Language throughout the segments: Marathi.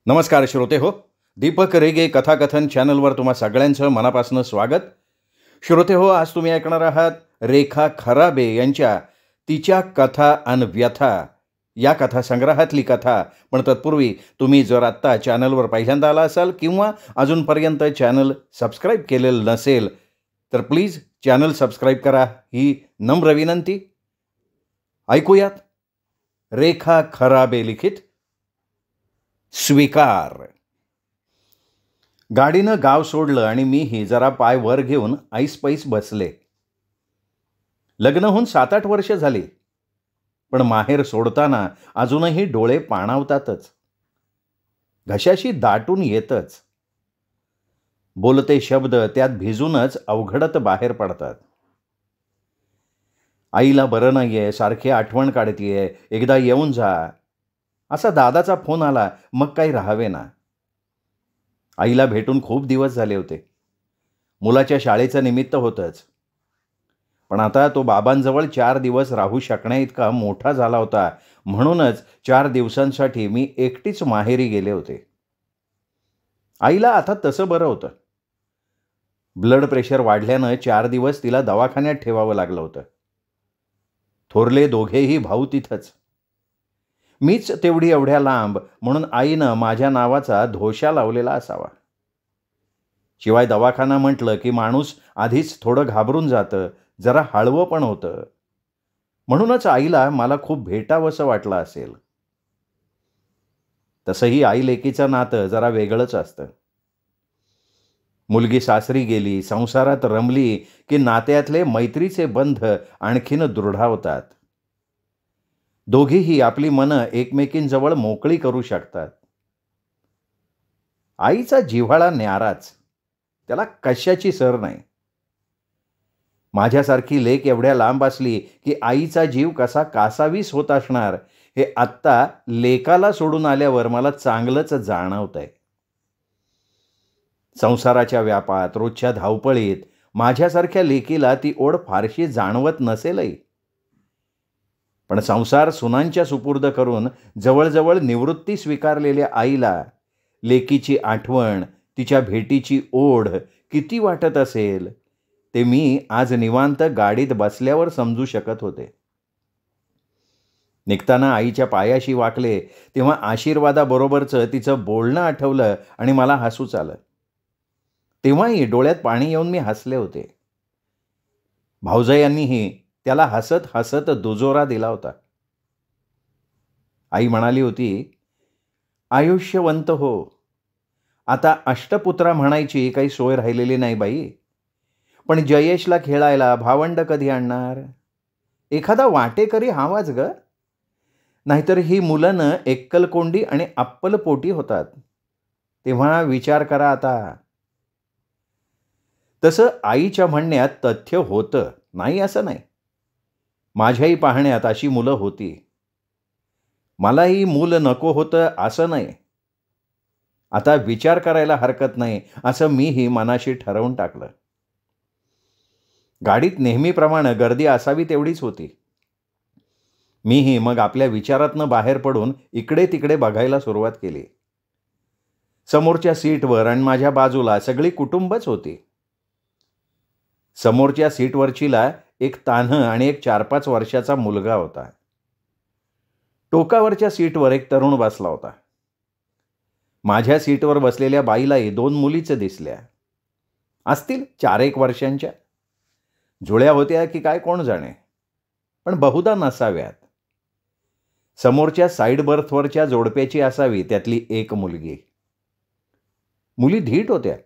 नमस्कार श्रोते हो. दीपक रेगे कथाकथन चॅनलवर तुम्हा सगळ्यांचं मनापासून स्वागत. श्रोते हो, आज तुम्ही ऐकणार आहात रेखा खराबे यांच्या तिच्या कथा अन व्यथा या कथासंग्रहातली कथा. पण तत्पूर्वी तुम्ही जर आत्ता चॅनलवर पहिल्यांदा आला असाल किंवा अजूनपर्यंत चॅनल सबस्क्राईब केलेलं नसेल तर प्लीज चॅनल सबस्क्राईब करा, ही नम्र विनंती. ऐकूयात रेखा खराबे लिखित स्वीकार. गाडीनं गाव सोडलं आणि मीही जरा पाय वर घेऊन ऐसपैस बसले. लग्न होऊन 7-8 वर्ष झाली, पण माहेर सोडताना अजूनही डोळे पाणावतातच, घशाशी दाटून येतच. बोलते शब्द त्यात भिजूनच अवघडत बाहेर पडतात. आईला बरं नाहीये, सारखी आठवण काढतीये, एकदा येऊन जा, असा दादाचा फोन आला. मग काही राहावे ना. आईला भेटून खूप दिवस झाले होते. मुलाच्या शाळेचं निमित्त होतंच, पण आता तो बाबांजवळ 4 दिवस राहू शकण्याइतका मोठा झाला होता. म्हणूनच 4 दिवसांसाठी मी एकटीच माहेरी गेले होते. आईला आता तसं बरं होतं. ब्लड प्रेशर वाढल्यानं 4 दिवस तिला दवाखान्यात ठेवावं लागलं होतं. थोरले दोघेही भाऊ तिथंच. मीच तेवढी एवढ्या लांब, म्हणून आईनं माझ्या नावाचा धोशा लावलेला असावा. शिवाय दवाखाना म्हटलं की माणूस आधीच थोडं घाबरून जातं, जरा हळवं पण होतं. म्हणूनच आईला मला खूप भेटावंसं वाटलं असेल. तसंही आई लेकीचं नातं जरा वेगळंच असतं. मुलगी सासरी गेली, संसारात रमली की नात्यातले मैत्रीचे बंध आणखीन दृढावतात. दोघीही आपली मनं एकमेकींजवळ मोकळी करू शकतात. आईचा जिव्हाळा न्याराच, त्याला कशाची सर नाही. माझ्यासारखी लेक एवढ्या लांब असली की आईचा जीव कसा कासावीस होत असणार हे आत्ता लेकाला सोडून आल्यावर मला चांगलंच जाणवतंय. संसाराच्या व्यापात, रोजच्या धावपळीत माझ्यासारख्या लेकीला ती ओढ फारशी जाणवत नसेलही. पण संसार सुनांच्या सुपूर्द करून जवळजवळ निवृत्ती स्वीकारलेल्या आईला लेकीची आठवण, तिच्या भेटीची ओढ किती वाटत असेल ते मी आज निवांत गाडीत बसल्यावर समजू शकत होते. निघताना आईच्या पायाशी वाकले तेव्हा आशीर्वादाबरोबरचं तिचं बोलणं आठवलं आणि मला हसूच आलं. तेव्हाही डोळ्यात पाणी येऊन मी हसले होते. भाऊजायांनीही त्याला हसत हसत दुजोरा दिला होता. आई म्हणाली होती, आयुष्यवंत हो, आता अष्टपुत्रा म्हणायची काही सोय राहिलेली नाही बाई. पण जयेशला खेळायला भावंड कधी आणणार? एखादा वाटेकरी हवाच ग. नाहीतर ही मुलं एक्कलकोंडी आणि अप्पलपोटी होतात. तेव्हा विचार करा आता. तसं आईच्या म्हणण्यात तथ्य होतं, नाही असं नाही. माझ्याही पाहण्यात अशी मुलं होती. मलाही मूल नको होतं असं नाही. आता विचार करायला हरकत नाही असं मीही मनाशी ठरवून टाकलं. गाडीत नेहमीप्रमाणे गर्दी असावी तेवढीच होती. मीही मग आपल्या विचारातनं बाहेर पडून इकडे तिकडे बघायला सुरुवात केली. समोरच्या सीटवर आणि माझ्या बाजूला सगळी कुटुंबच होती. समोरच्या सीटवरचीला एक तान्हं आणि एक 4-5 वर्षाचा मुलगा होता. टोकावरच्या सीटवर एक तरुण बसला होता. माझ्या सीटवर बसलेल्या बाईलाही 2 मुलीच दिसल्या. असतील 4-1 वर्षांच्या. जुळ्या होत्या की काय कोण जाणे, पण बहुधा नसाव्यात. समोरच्या साईड बर्थवरच्या जोडप्याची असावी त्यातली एक मुलगी. मुली धीट होत्या.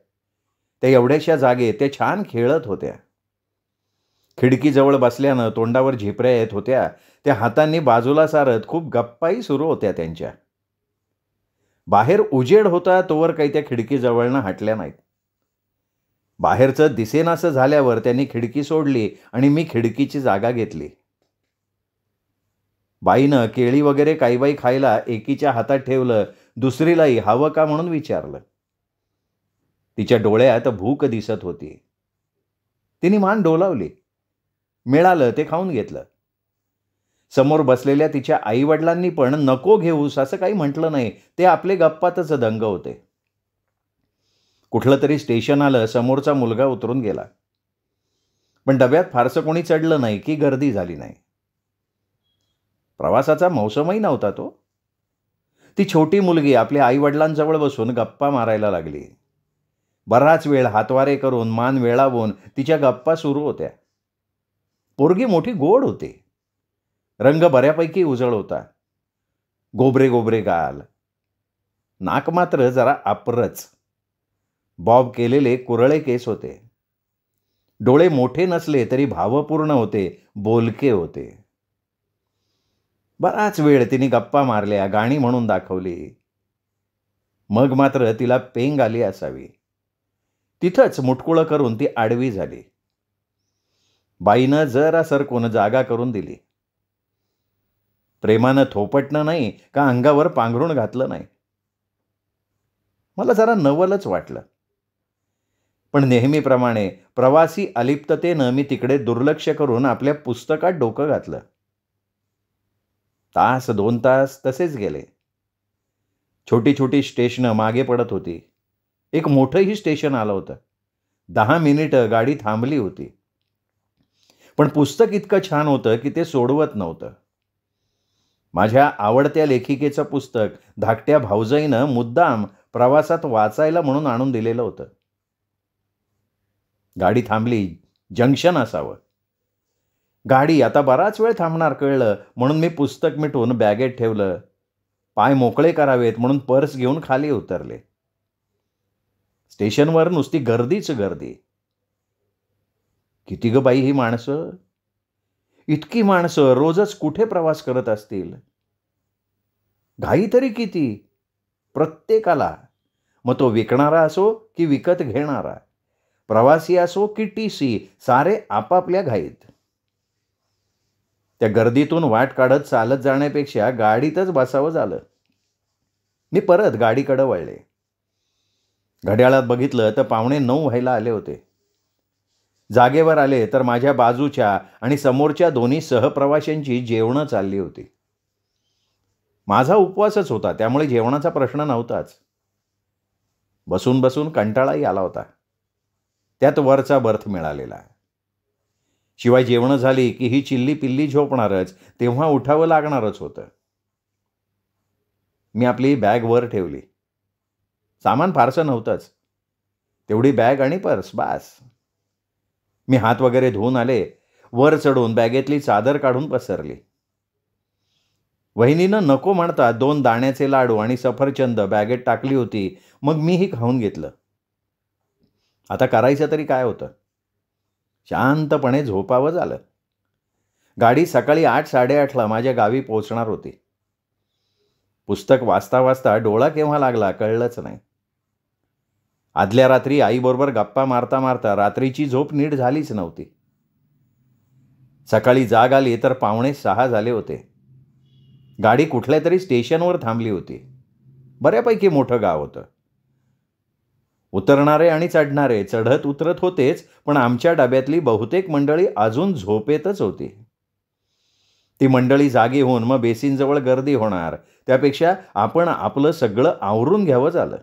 त्या एवढ्याशा जागेत त्या छान खेळत होत्या. खिडकीजवळ बसल्यानं तोंडावर झिपऱ्या येत होत्या. त्या हातांनी बाजूला सारत खूप गप्पाही सुरू होत्या त्यांच्या. बाहेर उजेड होता तोवर काही त्या खिडकीजवळनं हटल्या नाहीत. बाहेरचं दिसेनासं झाल्यावर त्यांनी खिडकी सोडली आणि मी खिडकीची जागा घेतली. बाईनं केळी वगैरे काही बाई खायला एकीच्या हातात ठेवलं, दुसरीलाही हवं का म्हणून विचारलं. तिच्या डोळ्यात भूक दिसत होती. तिने मान डोलावली. मिळालं ते खाऊन घेतलं. समोर बसलेल्या तिच्या आईवडिलांनी पण नको घेऊस असं काही म्हटलं नाही. ते आपले गप्पातच दंग होते. कुठलं तरी स्टेशन आलं, समोरचा मुलगा उतरून गेला. पण डब्यात फारसं कोणी चढलं नाही की गर्दी झाली नाही. प्रवासाचा मौसमही नव्हता तो. ती छोटी मुलगी आपल्या आईवडिलांजवळ बसून गप्पा मारायला लागली. बराच वेळ हातवारे करून, मान वेळावून तिच्या गप्पा सुरू होत्या. पोरगी मोठी गोड होती. रंग बऱ्यापैकी उजळ होता. गोबरे गोबरे गाल. नाक मात्र जरा आप्रच. बॉब केलेले कुरळे केस होते. डोळे मोठे नसले तरी भावपूर्ण होते, बोलके होते. बराच वेळ तिने गप्पा मारल्या, गाणी म्हणून दाखवली. मग मात्र तिला पेंग आली असावी. तिथंच मुटकुळं करून ती आडवी झाली. बाईनं जरा सरकून जागा करून दिली. प्रेमानं थोपटणं नाही का अंगावर पांघरून घातलं नाही. मला जरा नवलच वाटलं. पण नेहमीप्रमाणे प्रवासी अलिप्ततेनं मी तिकडे दुर्लक्ष करून आपल्या पुस्तकात डोकं घातलं. तास 2 तास तसेच गेले. छोटी छोटी स्टेशनं मागे पडत होती. एक मोठंही स्टेशन आलं होतं. 10 मिनिटं गाडी थांबली होती. पण पुस्तक इतकं छान होतं की ते सोडवत नव्हतं. माझ्या आवडत्या लेखिकेचं पुस्तक धाकट्या भाऊजाईनं मुद्दाम प्रवासात वाचायला म्हणून आणून दिलेलं होतं. गाडी थांबली. जंक्शन असावं. गाडी आता बराच वेळ थांबणार कळलं म्हणून मी पुस्तक मिटवून बॅगेत ठेवलं. पाय मोकळे करावेत म्हणून पर्स घेऊन खाली उतरले. स्टेशनवर नुसती गर्दीच गर्दी. किती ग बाई ही माणसं? इतकी माणसं रोजच कुठे प्रवास करत असतील? घाई तरी किती प्रत्येकाला. मग तो विकणारा असो की विकत घेणारा, प्रवासी असो की टीसी, सारे आपापल्या घाईत. त्या गर्दीतून वाट काढत चालत जाण्यापेक्षा गाडीतच बसावं झालं. मी परत गाडीकडे वळले. घड्याळात बघितलं तर 8:45 व्हायला आले होते. जागेवर आले तर माझ्या बाजूच्या आणि समोरच्या दोन्ही सहप्रवाशांची जेवणं चालली होती. माझा उपवासच होता त्यामुळे जेवणाचा प्रश्न नव्हताच. बसून बसून कंटाळाही आला होता. त्यात वरचा बर्थ मिळालेला. शिवाय जेवणं झाली की ही चिल्ली पिल्ली झोपणारच, तेव्हा उठावं लागणारच होतं. मी आपली बॅग वर ठेवली. सामान फारसं नव्हतंच. तेवढी बॅग आणि पर्स बास. मी हात वगैरे धुवून आले. वर चढून बॅगेतली चादर काढून पसरली. वहिनीनं नको म्हणता 2 दाण्याचे लाडू आणि सफरचंद बॅगेत टाकली होती. मग मीही खाऊन घेतलं. आता करायचं तरी काय होतं? शांतपणे झोपावं झालं. गाडी सकाळी 8-8:30ला माझ्या गावी पोहोचणार होती. पुस्तक वाचता वाचता डोळा केव्हा लागला कळलंच नाही. आदल्या रात्री आईबरोबर गप्पा मारता मारता रात्रीची झोप नीट झालीच नव्हती. सकाळी जाग आली तर 5:45 झाले होते. गाडी कुठल्या तरी स्टेशनवर थांबली होती. बऱ्यापैकी मोठं गाव होतं. उतरणारे आणि चढणारे चढत उतरत होतेच, पण आमच्या डब्यातली बहुतेक मंडळी अजून झोपेतच होती. ती मंडळी जागी होऊन मग बेसिनजवळ गर्दी होणार, त्यापेक्षा आपण आपलं सगळं आवरून घ्यावं झालं.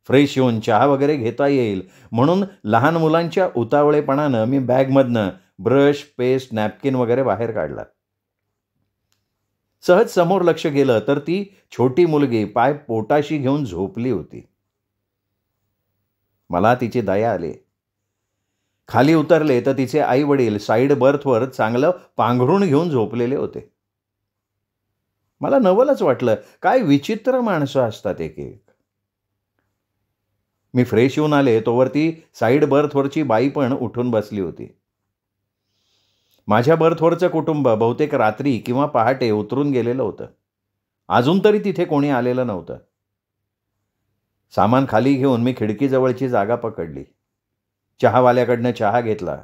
फ्रेश होऊन चहा वगैरे घेता येईल म्हणून लहान मुलांच्या उतावळेपणानं मी बॅगमधनं ब्रश, पेस्ट, नॅपकिन वगैरे बाहेर काढला. सहज समोर लक्ष गेलं तर ती छोटी मुलगी पाय पोटाशी घेऊन झोपली होती. मला तिची दया आली. खाली उतरले तर तिचे आई वडील साईड बर्थवर चांगलं पांघरून घेऊन झोपलेले होते. मला नवलच वाटलं, काय विचित्र माणसं असतात एक एक. मी फ्रेश होऊन आले तोवर ती साईड बर्थवरची बाई पण उठून बसली होती. माझ्या बर्थवरचं कुटुंब बहुतेक रात्री किंवा पहाटे उतरून गेलेलं होतं. अजून तरी तिथे कोणी आलेलं नव्हतं. सामान खाली घेऊन मी खिडकीजवळची जागा पकडली. चहावाल्याकडनं चहा घेतला.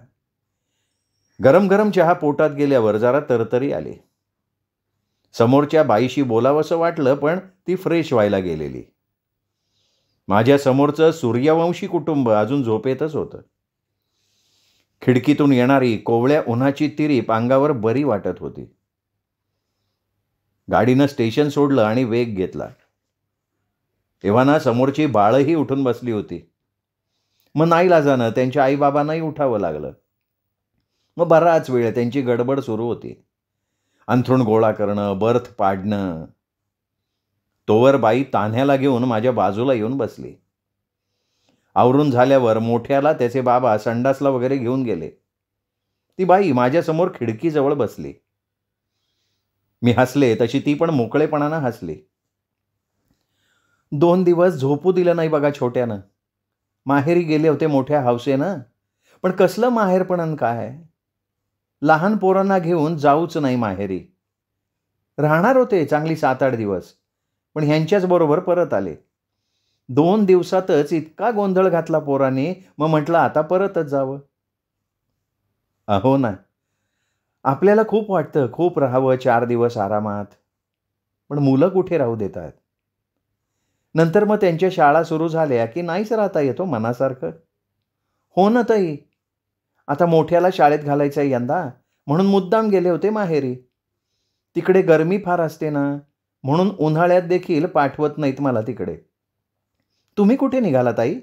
गरम गरम चहा पोटात गेल्यावर जरा तरतरी आली. समोरच्या बाईशी बोलावंसं वाटलं पण ती फ्रेश व्हायला गेलेली. माझ्या समोरचं सूर्यवंशी कुटुंब अजून झोपेतच होतं. खिडकीतून येणारी कोवळ्या उन्हाची तिरीप अंगावर बरी वाटत होती. गाडीनं स्टेशन सोडलं आणि वेग घेतला. तेव्हा ना समोरची बाळही उठून बसली होती. मग नाईलाजानं त्यांच्या आईबाबांनाही उठावं लागलं. मग बराच वेळ त्यांची गडबड सुरू होती. अंथरूण गोळा करणं, बर्थ पाडणं. तोवर बाई तान्ह्याला घेऊन माझ्या बाजूला येऊन बसली. आवरून झाल्यावर मोठ्याला त्याचे बाबा संडासला वगैरे घेऊन गेले. ती बाई माझ्यासमोर खिडकीजवळ बसली. मी हसले तशी ती पण मोकळेपणानं हसली. 2 दिवस झोपू दिलं नाही बघा छोट्यानं. माहेरी गेले होते मोठ्या हौसेनं. पण कसलं माहेरपणन काय? लहान पोरांना घेऊन जाऊच नाही माहेरी. राहणार होते चांगली 7-8 दिवस. पण ह्यांच्याच बरोबर परत आले. 2 दिवसातच इतका गोंधळ घातला पोरांनी. मग म्हटलं आता परतच जावं. अहो ना, आपल्याला खूप वाटतं खूप राहावं 4 दिवस आरामात. पण मुलं कुठे राहू देतात. नंतर मग त्यांच्या शाळा सुरू झाल्या की नाहीच राहता येतो मनासारखं. हो ना ताई, आता मोठ्याला शाळेत घालायचं आहे यंदा, म्हणून मुद्दाम गेले होते माहेरी. तिकडे गरमी फार असते ना, म्हणून उन्हाळ्यात देखील पाठवत नाहीत मला तिकडे. तुम्ही कुठे निघाला ताई?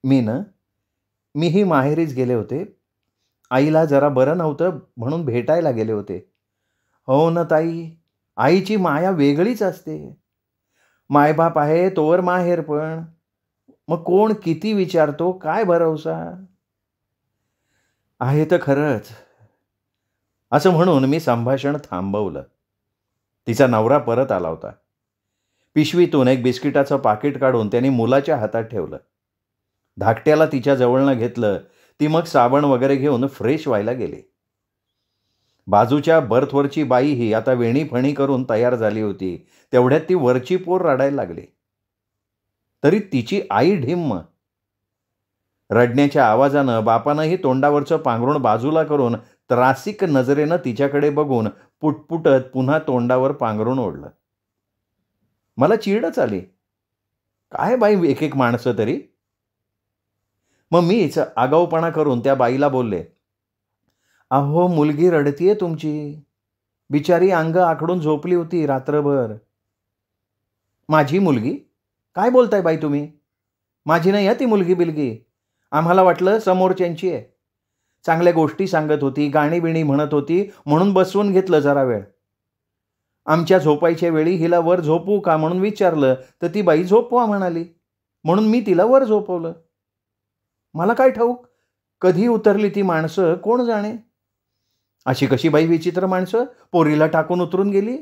मीही माहेरीच गेले होते. आईला जरा बरं नव्हतं म्हणून भेटायला गेले होते. हो ना ताई, आईची माया वेगळीच असते. मायबाप आहे तोवर माहेर पण. मग कोण किती विचारतो काय भरवसा. आहे तर खरंच. असं म्हणून मी संभाषण थांबवलं. तिचा नवरा परत आला होता. पिशवीतून एक बिस्किटाचं पाकिट काढून त्याने मुलाच्या हातात ठेवलं. धाकट्याला तिच्या जवळनं घेतलं. ती मग साबण वगैरे घेऊन फ्रेश व्हायला गेली. बाजूच्या बर्थवरची बाई ही आता वेणीफणी करून तयार झाली होती. तेवढ्यात ती वरची पोर रडायला लागली. तरी तिची आई ढिम्म. रडण्याच्या आवाजानं बापानंही तोंडावरचं पांघरुण बाजूला करून त्रासिक नजरेनं तिच्याकडे बघून पुटपुटत पुन्हा तोंडावर पांघरुण ओढलं. मला चिडच आली. काय बाई एक एक माणसं तरी. मग मीच आगाऊपणा करून त्या बाईला बोलले, अहो मुलगी रडतीये तुमची. बिचारी अंग आखडून झोपली होती रात्रभर. माझी मुलगी? काय बोलताय बाई तुम्ही? माझी नाही ती मुलगी बिलगी. आम्हाला वाटलं समोरच्यांची आहे. चांगल्या गोष्टी सांगत होती, गाणी बिणी म्हणत होती म्हणून बसवून घेतलं जरा वेळ. आमच्या झोपायच्या वेळी हिला वर झोपवू का म्हणून विचारलं तर ती बाई झोपवा म्हणाली. म्हणून मी तिला वर झोपवलं. मला काय ठाऊक कधी उतरली ती माणसं कोण जाणे. अशी कशी बाई विचित्र माणसं पोरीला टाकून उतरून गेली.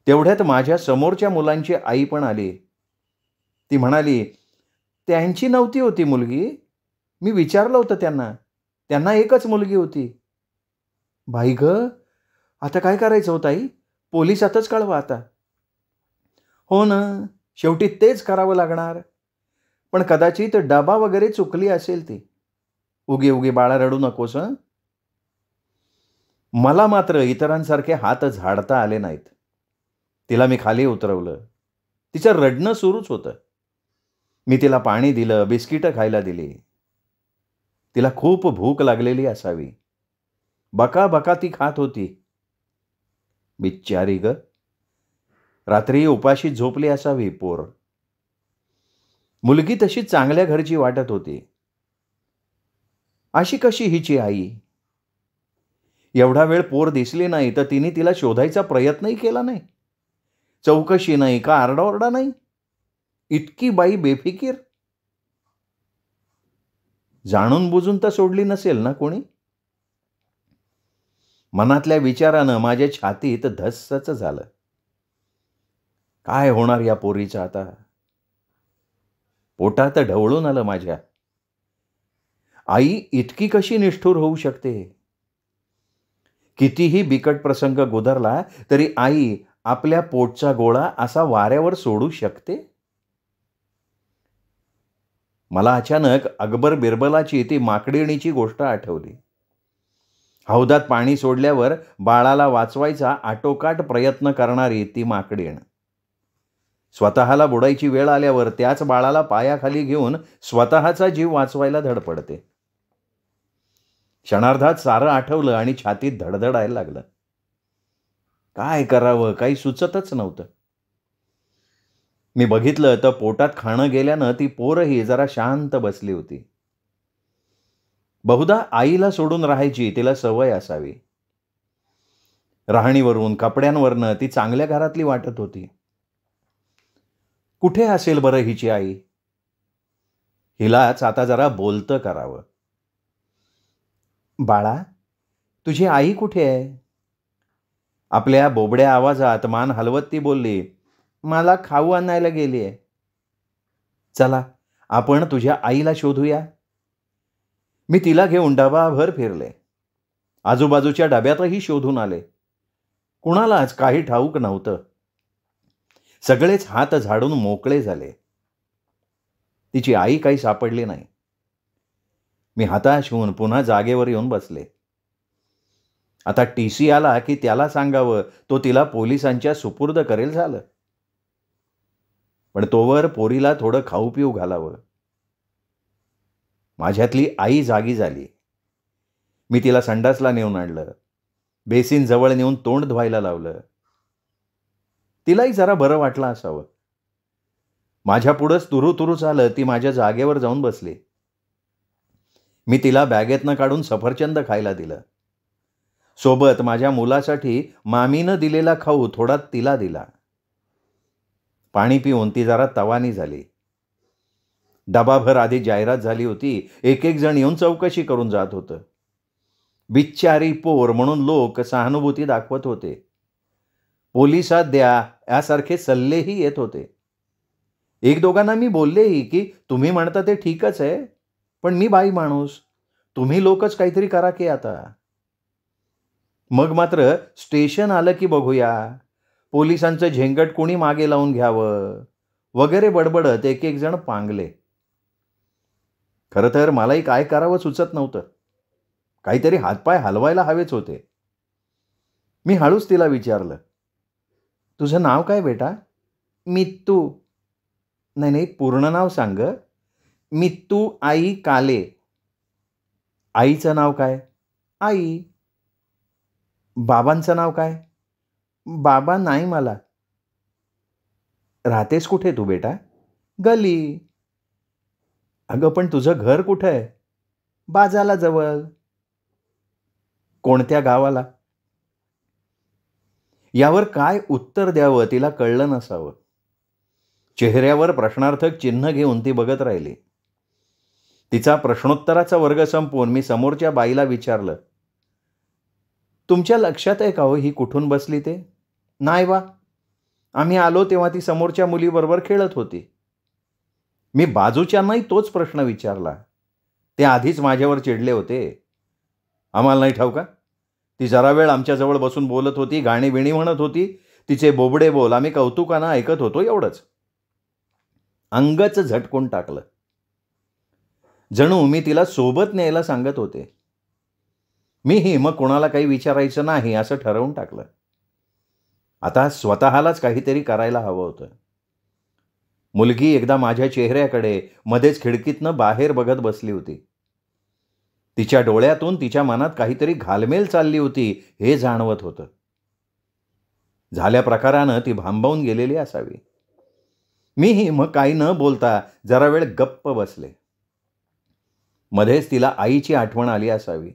तेवढ्यात माझ्या समोरच्या मुलांची आई पण आली. ती म्हणाली, त्यांची नव्हती होती मुलगी. मी विचारलं होतं त्यांना एकच मुलगी होती. बाई ग, आता काय करायचं होतं आई? पोलिसातच कळवा आता. हो ना, शेवटी तेच करावं लागणार. पण कदाचित डबा वगैरे चुकली असेल ती. उगे बाळा रडू नकोस हं. मला मात्र इतरांसारखे हात झाडता आले नाहीत. तिला मी खाली उतरवलं. तिचं रडणं सुरूच होतं. मी तिला पाणी दिलं, बिस्किटं खायला दिली. तिला खूप भूक लागलेली असावी. बका बका ती खात होती. बिचारी ग, रात्री उपाशी झोपली असावी पोर. मुलगी तशी चांगल्या घरची वाटत होती. अशी कशी हिची आई? एवढा वेळ पोर दिसली नाही तर तिने तिला शोधायचा प्रयत्नही केला नाही. चौकशी नाही का आरडाओरडा नाही. इतकी बाई बेफिकीर. जाणून बुजून तर सोडली नसेल ना कोणी. मनातल्या विचारानं माझ्या छातीत धस्सच झालं. काय होणार या पोरीचं आता. पोटात ढवळून आलं माझ्या. आई इतकी कशी निष्ठुर होऊ शकते. कितीही बिकट प्रसंग गुदरला तरी आई आपल्या पोटचा गोळा असा वाऱ्यावर सोडू शकते. मला अचानक अकबर बिरबलाची ती माकडीणीची गोष्ट आठवली. हौदात पाणी सोडल्यावर बाळाला वाचवायचा आटोकाट प्रयत्न करणारी ती माकडीण. स्वतःला बुडायची वेळ आल्यावर त्याच बाळाला पायाखाली घेऊन स्वतःचा जीव वाचवायला धडपडते. क्षणार्धात सारं आठवलं आणि छातीत धडधडायला लागलं. काय करावं काही सुचतच नव्हतं. मी बघितलं तर पोटात खाणं गेल्यानं ती पोरही जरा शांत बसली होती. बहुधा आईला सोडून राहायची तिला सवय असावी. राहणीवरून, कपड्यांवरनं ती चांगल्या घरातली वाटत होती. कुठे असेल बरं हिची आई? हिलाच आता जरा बोलतं करावं. बाळा, तुझी आई कुठे आहे? आपल्या बोबड्या आवाजात मान हलवत ती बोलली, मला खाऊ आणायला गेली आहे. चला, आपण तुझ्या आईला शोधूया. मी तिला घेऊन डबाभर फिरले. आजूबाजूच्या डब्यातही शोधून आले. कुणालाच काही ठाऊक नव्हतं. सगळेच हात झाडून मोकळे झाले. तिची आई काही सापडली नाही. मी हताश होऊन पुन्हा जागेवर येऊन बसले. आता टीसी आला की त्याला सांगावं, तो तिला पोलिसांच्या सुपूर्द करेल झालं. पण तोवर पोरीला थोडं खाऊ पिऊ घालावं. माझ्यातली आई जागी झाली. मी तिला संडासला नेऊन आणलं. बेसिन जवळ नेऊन तोंड धुवायला लावलं. तिलाही जरा बरं वाटलं असावं. माझ्या पुढंच तुरू तुरू चालत ती माझ्या जागेवर जाऊन बसली. मी तिला बॅगेतनं काढून सफरचंद खायला दिलं. सोबत माझ्या मुलासाठी मामीनं दिलेला खाऊ थोडा तिला दिला. पाणी पिऊन ती जरा तवानी झाली. डबाभर आधी जाहिरात झाली होती. एक एक जण येऊन चौकशी करून जात होतं. बिच्चारी पोर म्हणून लोक सहानुभूती दाखवत होते. पोलिसात द्या यासारखे सल्लेही येत होते. एक दोघांना मी बोललेही की तुम्ही म्हणता ते ठीकच आहे, पण मी बाई माणूस, तुम्ही लोकच काहीतरी करा की आता. मग मात्र स्टेशन आलं की बघूया, पोलिसांचं झेंगट कोणी मागे लावून घ्यावं वगैरे बडबडत एक एक जण पांगले. खरं तर मलाही काय करावं सुचत नव्हतं. काहीतरी हातपाय हलवायला हवेच होते. मी हळूच तिला विचारलं, तुझं नाव काय बेटा? मित्तू. नाही नाही, पूर्ण नाव सांग. मित्तू आई काले. आईचं नाव काय? आई. बाबांचं नाव काय? बाबा नाही मला. राहतेस कुठे तू बेटा? गली. अगं पण तुझं घर कुठं आहे? बाजाला जवळ. कोणत्या गावाला? यावर काय उत्तर द्यावं तिला कळलं नसावं. चेहऱ्यावर प्रश्नार्थक चिन्ह घेऊन ती बघत राहिली. तिचा प्रश्नोत्तराचा वर्ग संपवून मी समोरच्या बाईला विचारलं, तुमच्या लक्षात आहे का हो ही कुठून बसली ते? नाही बा, आम्ही आलो तेव्हा ती समोरच्या मुलीबरोबर खेळत होती. मी बाजूच्यांनाही तोच प्रश्न विचारला. ते आधीच माझ्यावर चिडले होते. आम्हाला नाही ठाऊक का? ती जरा वेळ आमच्याजवळ बसून बोलत होती, गाणी बिणी म्हणत होती. तिचे बोबडे बोल आम्ही कौतुकानं ऐकत होतो, एवढंच. अंगच झटकून टाकलं. जणू मी तिला सोबत न्यायला सांगत होते. मीही मग कोणाला काही विचारायचं नाही असं ठरवून टाकलं. आता स्वतःलाच काहीतरी करायला हवं होतं. मुलगी एकदा माझ्या चेहऱ्याकडे मध्येच खिडकीतनं बाहेर बघत बसली होती. तिच्या डोळ्यातून तिच्या मनात काहीतरी घालमेल चालली होती हे जाणवत होतं. झाल्या प्रकारानं ती भांबावून गेलेली असावी. मीही मग काही न बोलता जरा वेळ गप्प बसले. मध्येच तिला आईची आठवण आली असावी.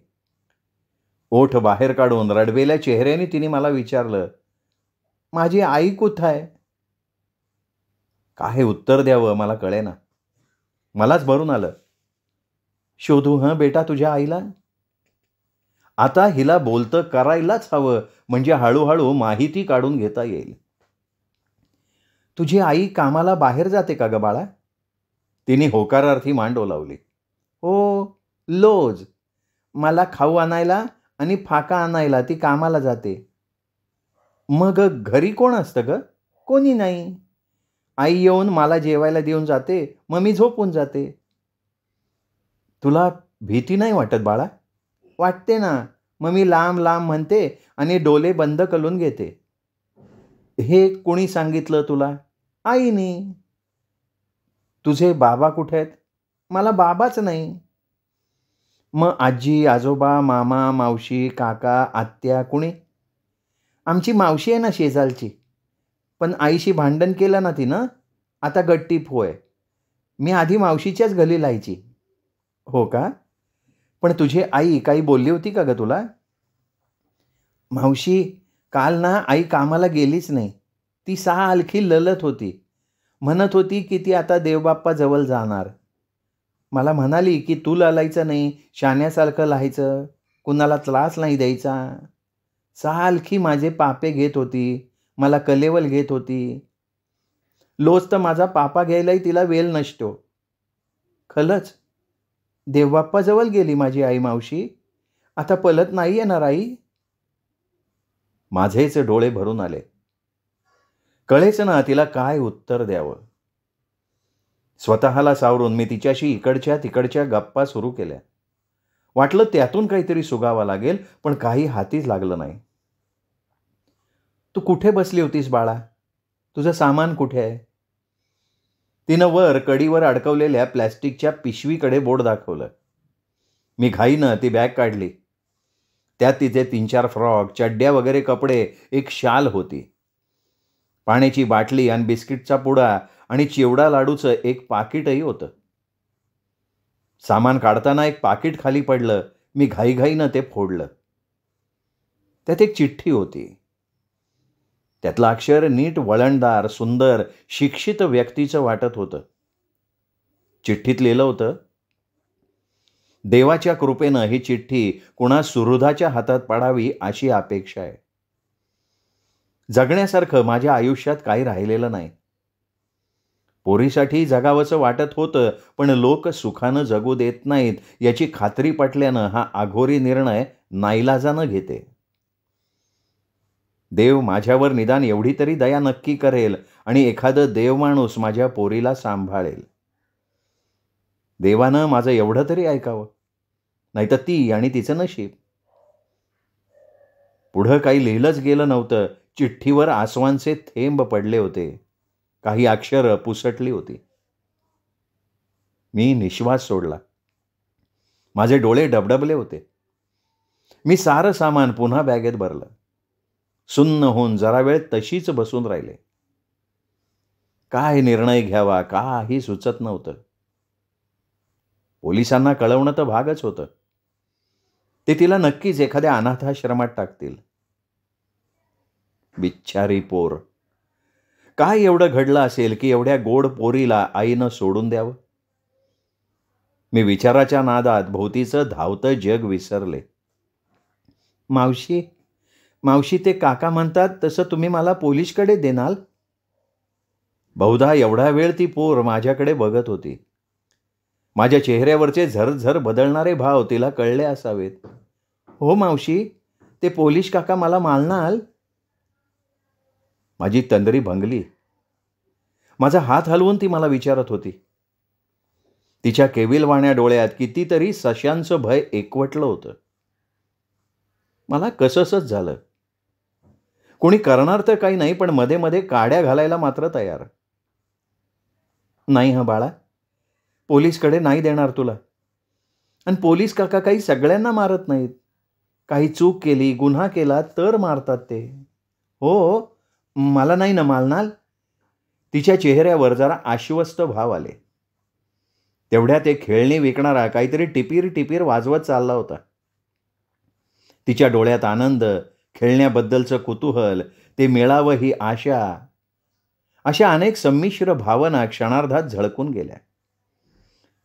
ओठ बाहेर काढून रडवेल्या चेहऱ्याने तिने मला विचारलं, माझी आई कुठं आहे? काय उत्तर द्यावं मला कळेना. मलाच भरून आलं. शोधू हं बेटा तुझ्या आईला? आता हिला बोलतं करायलाच हवं, म्हणजे हळूहळू माहिती काढून घेता येईल. तुझी आई कामाला बाहेर जाते का ग बाळा? तिने होकारार्थी मान डोलावली. हो, लोज. मला खाऊ आणायला आणि फाका आणायला ती कामाला जाते. मग घरी कोण असतं ग? कोणी नाही. आई येऊन मला जेवायला देऊन जाते, मग मी झोपून जाते. तुला भीती नाही वाटत बाळा? वाटते ना. मग मी लांब लांब म्हणते आणि डोले बंद करून घेते. हे कोणी सांगितलं तुला? आईने. तुझे बाबा कुठे आहेत? मला बाबाच नाही. मग आजी, आजोबा, मामा, मावशी, काका, आत्या कुणी? आमची मावशी आहे ना शेजारची, पण आईशी भांडण केलं ना तिनं, आता गट्टीप होय. मी आधी मावशीच्याच घरी लायची. हो का? पण तुझी आई काही बोलली होती का ग तुला? मावशी, काल ना आई कामाला गेलीच नाही. ती सारखी ललत होती. म्हणत होती की ती आता देवबाप्पा जवळ जाणार. मला म्हणाली की तू ललायचं नाही, शाण्यासारखं राहायचं, कुणाला त्रास नाही द्यायचा. सारखी माझे पापे घेत होती, मला कलेवल घेत होती. रोज तर माझा पापा घ्यायलाही तिला वेळ नसतो. खरंच देवबाप्पाजवळ गेली माझी आई मावशी. आता पलत नाही येणार आई. माझेच डोळे भरून आले. कळेच ना तिला काय उत्तर द्यावं. स्वतःला सावरून मी तिच्याशी इकडच्या तिकडच्या गप्पा सुरू केल्या. वाटलं त्यातून काहीतरी सुगावा लागेल, पण काही हातीच लागलं नाही. तू कुठे बसली होतीस बाळा? तुझं सामान कुठे आहे? तिनं वर कडीवर अडकवलेल्या प्लॅस्टिकच्या पिशवीकडे बोट दाखवलं. मी घाईनं ती बॅग काढली. त्यात तिचे 3-4 फ्रॉक, चड्ड्या वगैरे कपडे, एक शाल होती. पाण्याची बाटली आणि बिस्किटचा पुडा आणि चिवडा लाडूचं एक पाकिटही होतं. सामान काढताना एक पाकिट खाली पडलं. मी घाईघाईनं ते फोडलं. त्यात एक चिठ्ठी होती. त्यातलं अक्षर नीट वळणदार, सुंदर, शिक्षित व्यक्तीचं वाटत होतं. चिठ्ठीत लिहिलं होतं, देवाच्या कृपेनं ही चिठ्ठी कुणा सुहृदाच्या हातात पडावी अशी अपेक्षा आहे. जगण्यासारखं माझ्या आयुष्यात काही राहिलेलं नाही. पोरीसाठी जगावंसं वाटत होतं, पण लोक सुखानं जगू देत नाहीत याची खात्री पटल्यानं हा आघोरी निर्णय नाईलाजानं घेते. देव माझ्यावर निदान एवढी तरी दया नक्की करेल आणि एखादं देवमाणूस माझ्या पोरीला सांभाळेल. देवानं माझं एवढं तरी ऐकावं, नाहीतर ती आणि तिचं नशीब. पुढं काही लिहिलंच गेलं नव्हतं. चिठ्ठीवर आसवांचे थेंब पडले होते. काही अक्षरं पुसटली होती. मी निश्वास सोडला. माझे डोळे डबडबले होते. मी सारं सामान पुन्हा बॅगेत भरलं. सुन्न होऊन जरा वेळ तशीच बसून राहिले. काय निर्णय घ्यावा काही सुचत नव्हतं. पोलिसांना कळवणं तर भागच होतं. ते तिला नक्कीच एखाद्या अनाथाश्रमात टाकतील. बिचारी पोर. काय एवढं घडलं असेल की एवढ्या गोड पोरीला आईनं सोडून द्यावं? मी विचाराच्या नादात भोवतीचं धावतं जग विसरले. मावशी, मावशी, ते काका म्हणतात तसं तुम्ही मला पोलिसकडे देनाल? बहुधा एवढा वेळ ती पोर माझ्याकडे बघत होती. माझ्या चेहऱ्यावरचे झरझर बदलणारे भाव तिला कळले असावेत. हो मावशी, ते पोलीस काका मला मारणार? माझी तंद्री भंगली. माझा हात हलवून ती मला विचारत होती. तिच्या केविलवाण्या डोळ्यात कितीतरी सशांचं भय एकवटलं होतं. मला कसंसच झालं. कोणी करणार तर काही नाही, पण मध्ये मध्ये काड्या घालायला मात्र तयार. नाही हं बाळा, पोलीसकडे नाही देणार तुला. आणि पोलीस काका काही सगळ्यांना मारत नाहीत. काही चूक केली, गुन्हा केला तर मारतात ते. हो, मला नाही ना मारणार? तिच्या चेहऱ्यावर जरा आश्वस्त भाव आले. तेवढ्यात एक खेळणी विकणारा काहीतरी टिपीर टिपीर वाजवत चालला होता. तिच्या डोळ्यात आनंद, खेळण्याबद्दलचं कुतूहल, ते मिळावं ही आशा, अशा अनेक संमिश्र भावना क्षणार्धात झळकून गेल्या.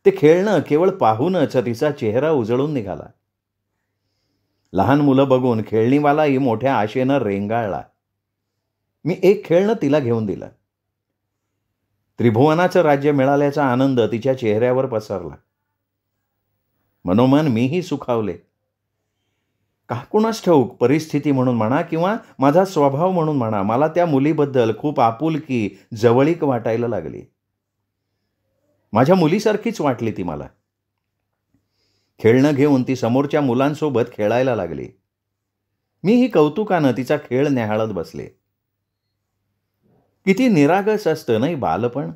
ते खेळणं केवळ पाहूनच तिचा चेहरा उजळून निघाला. लहान मुलं बघून खेळणीवालाही मोठ्या आशेनं रेंगाळला. मी एक खेळणं तिला घेऊन दिलं. त्रिभुवनाचं राज्य मिळाल्याचा आनंद तिच्या चेहऱ्यावर पसरला. मनोमन मीही सुखावले. का कुणास ठाऊक, परिस्थिती म्हणून म्हणा किंवा माझा स्वभाव म्हणून म्हणा, मला त्या मुलीबद्दल खूप आपुलकी, जवळीक वाटायला लागली. माझ्या मुलीसारखीच वाटली ती मला. खेळणं घेऊन ती समोरच्या मुलांसोबत खेळायला लागली. मीही कौतुकानं तिचा खेळ न्याहाळत बसले. किती निरागस असतं नाही बालपण.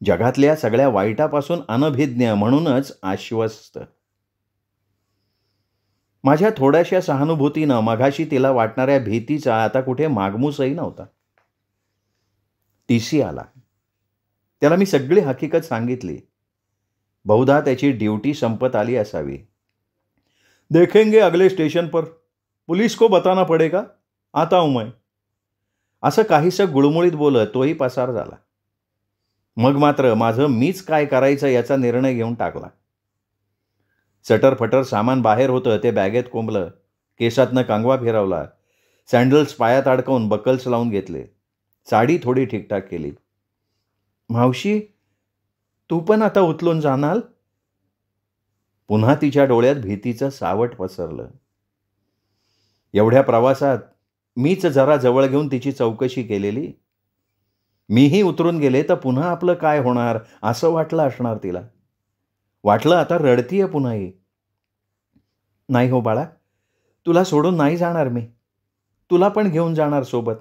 जगातल्या सगळ्या वाईटापासून अनभिज्ञ, म्हणूनच आश्वस्त. माझ्या थोड्याशा सहानुभूतीनं मघाशी तिला वाटणाऱ्या भीतीचा आता कुठे मागमूसही नव्हता. टीसी आला. त्याला मी सगळी हकीकत सांगितली. बहुधा त्याची ड्युटी संपत आली असावी. देखेंगे अगले स्टेशन पर, पुलिस को बताना पडेगा, आता हूं मैं, असं काहीसं गुळमुळीत बोलत तोही पसार झाला. मग मात्र माझं मीच काय करायचं याचा निर्णय घेऊन टाकला. सटरफटर सामान बाहेर होतं ते बॅगेत कोंबलं, केसातनं कांगवा फिरवला, सँडल्स पायात अडकवून बकल्स लावून घेतले, साडी थोडी ठीकठाक केली. मावशी, तू पण आता उचलून जाणार? पुन्हा तिच्या डोळ्यात भीतीचं सावट पसरलं. एवढ्या प्रवासात मीच जरा जवळ घेऊन तिची चौकशी केलेली. मीही उतरून गेले तर पुन्हा आपलं काय होणार असं वाटलं असणार तिला. वाटलं आता रडतीये पुन्हाही. नाही हो बाळा, तुला सोडून नाही जाणार मी. तुला पण घेऊन जाणार सोबत.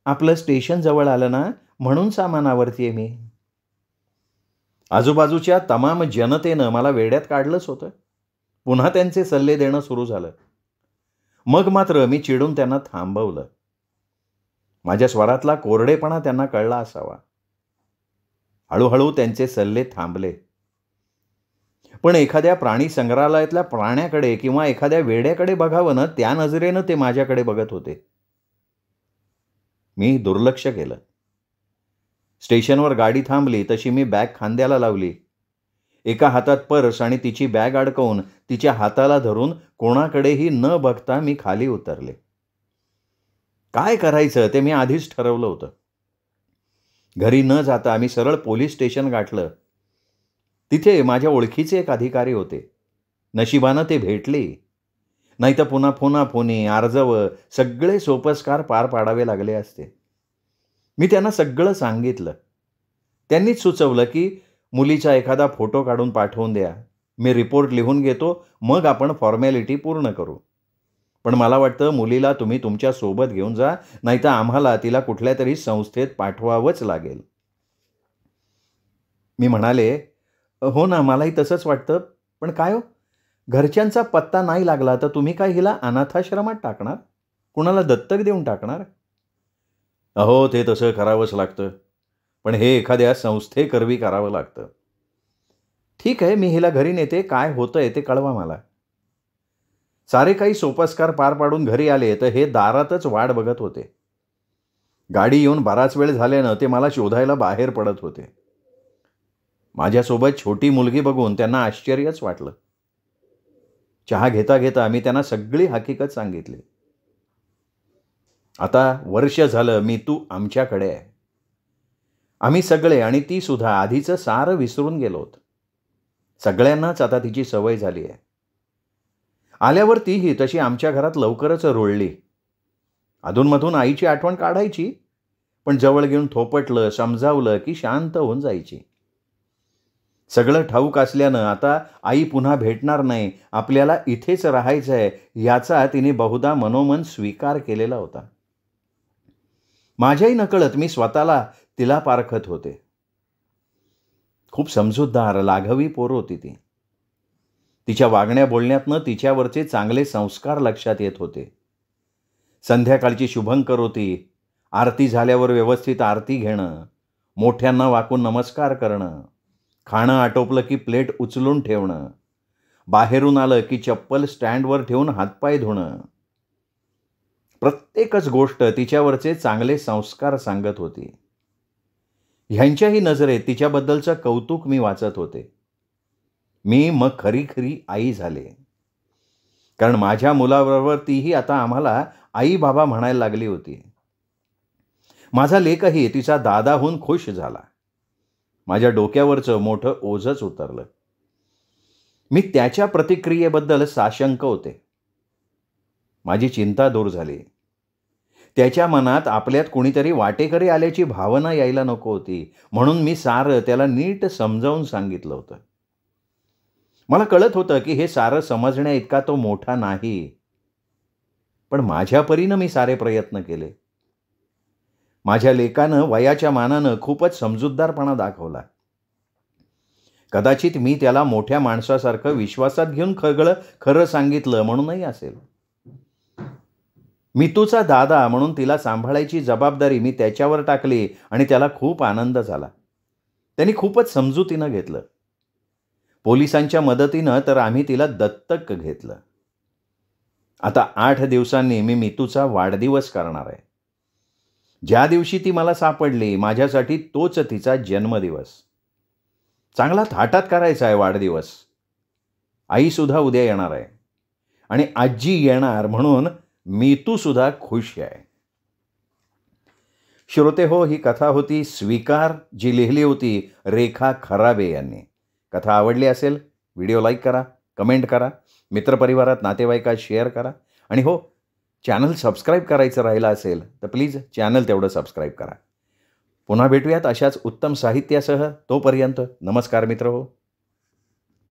आपलं स्टेशन जवळ आलं ना म्हणून सामान आवरतीये मी. आजूबाजूच्या तमाम जनतेनं मला वेड्यात काढलंच होतं. पुन्हा त्यांचे सल्ले देणं सुरू झालं. मग मात्र मी चिडून त्यांना थांबवलं. माझ्या स्वरातला कोरडेपणा त्यांना कळला असावा. हळूहळू त्यांचे सल्ले थांबले. पण एखाद्या प्राणी संग्रहालयातल्या प्राण्याकडे किंवा एखाद्या वेड्याकडे बघावं ना त्या नजरेनं ते माझ्याकडे बघत होते. मी दुर्लक्ष केलं. स्टेशनवर गाडी थांबली तशी मी बॅग खांद्याला लावली. एका हातात पर्स आणि तिची बॅग अडकवून तिच्या हाताला धरून कोणाकडेही न बघता मी खाली उतरले. काय करायचं ते मी आधीच ठरवलं होतं. घरी न जाता मी सरळ पोलीस स्टेशन गाठलं. तिथे माझ्या ओळखीचे एक अधिकारी होते. नशिबानं ते भेटले. नाही तर पुन्हा फोनाफोनी अर्जवं सगळे सोपस्कार पार पाडावे लागले असते. मी त्यांना सगळं सांगितलं. त्यांनीच सुचवलं की मुलीचा एखादा फोटो काढून पाठवून द्या. मी रिपोर्ट लिहून घेतो, मग आपण फॉर्मॅलिटी पूर्ण करू. पण मला वाटतं मुलीला तुम्ही तुमच्या सोबत घेऊन जा, नाहीतर आम्हाला तिला कुठल्या तरी संस्थेत पाठवावंच लागेल. मी म्हणाले, हो ना, मलाही तसंच वाटतं. पण काय हो, घरच्यांचा पत्ता नाही लागला तर तुम्ही काय हिला अनाथाश्रमात टाकणार? कुणाला दत्तक देऊन टाकणार? अहो, ते तसं करावंच लागतं. पण हे एखाद्या संस्थेकरवी करावं लागतं. ठीक आहे, मी हिला घरी नेते. काय होतंय ते कळवा मला. सारे काही सोपस्कार पार पाडून घरी आले तर हे दारातच वाट बघत होते. गाडी येऊन बराच वेळ झाल्यानं ते मला शोधायला बाहेर पडत होते. माझ्यासोबत छोटी मुलगी बघून त्यांना आश्चर्यच वाटलं. चहा घेता घेता मी त्यांना सगळी हकीकत सांगितली. आता वर्ष झालं मी तू आमच्याकडे आहे. आम्ही सगळे आणि ती सुद्धा आधीचं सारं विसरून गेलो होतो. सगळ्यांनाच आता तिची सवय झाली आहे. आल्यावर तीही तशी आमच्या घरात लवकरच रुळली. अधूनमधून आईची आठवण काढायची, पण जवळ घेऊन थोपटलं, समजावलं की शांत होऊन जायची. सगळं ठाऊक असल्यानं आता आई पुन्हा भेटणार नाही, आपल्याला इथेच राहायचं आहे याचा तिने बहुधा मनोमन स्वीकार केलेला होता. माझ्याही नकळत मी स्वतःला तिला पारखत होते. खूप समजूतदार, लाघवी पोर होती ती. तिच्या वागण्या बोलण्यातनं तिच्यावरचे चांगले संस्कार लक्षात येत होते. संध्याकाळची शुभंकरोती, आरती झाल्यावर व्यवस्थित आरती घेणं, मोठ्यांना वाकून नमस्कार करणं, खाणं आटोपलं की प्लेट उचलून ठेवणं, बाहेरून आलं की चप्पल स्टँडवर ठेवून हातपाय धुणं. प्रत्येकच गोष्ट तिच्यावरचे चांगले संस्कार सांगत होती. ह्यांच्याही नजरेत तिच्याबद्दलचं कौतुक मी वाचत होते. मी मग खरी खरी आई झाले. कारण माझ्या मुलाबरोबर तीही आता आम्हाला आई बाबा म्हणायला लागली होती. माझा लेकही तिचा दादा होऊन खुश झाला. माझ्या डोक्यावरचं मोठं ओझंच उतरलं. मी त्याच्या प्रतिक्रियेबद्दल साशंक होते. माझी चिंता दूर झाली. त्याच्या मनात आपल्यात कुणीतरी वाटेकरी आल्याची भावना यायला नको होती, म्हणून मी सारं त्याला नीट समजावून सांगितलं होतं. मला कळत होतं की हे सारं समजण्या इतका तो मोठा नाही, पण माझ्या परीनं मी सारे प्रयत्न केले. माझ्या लेकानं वयाच्या मानानं खूपच समजूतदारपणा दाखवला. कदाचित मी त्याला मोठ्या माणसासारखं विश्वासात घेऊन खरं सांगितलं म्हणूनही असेल. मितूचा दादा म्हणून तिला सांभाळायची जबाबदारी मी त्याच्यावर टाकली आणि त्याला खूप आनंद झाला. त्यांनी खूपच समजुतीनं घेतलं. पोलिसांच्या मदतीनं तर आम्ही तिला दत्तक घेतलं. आता 8 दिवसांनी मी मितूचा वाढदिवस करणार आहे. ज्या दिवशी ती मला सापडली माझ्यासाठी तोच तिचा जन्मदिवस. चांगला थाटात करायचा आहे वाढदिवस. आईसुद्धा उद्या येणार आहे आणि आजी येणार म्हणून मितूसुद्धा खुश आहे. श्रोते हो, ही कथा होती स्वीकार, जी लिहिली होती रेखा खराबे यांनी. कथा आवडली असेल व्हिडिओ लाईक करा, कमेंट करा, मित्रपरिवारात नातेवाईकात शेअर करा आणि हो, चॅनल सबस्क्राईब करायचं राहिलं असेल तर प्लीज चॅनल तेवढं सबस्क्राईब करा. पुन्हा भेटूयात अशाच उत्तम साहित्यासह. तोपर्यंत नमस्कार मित्र हो.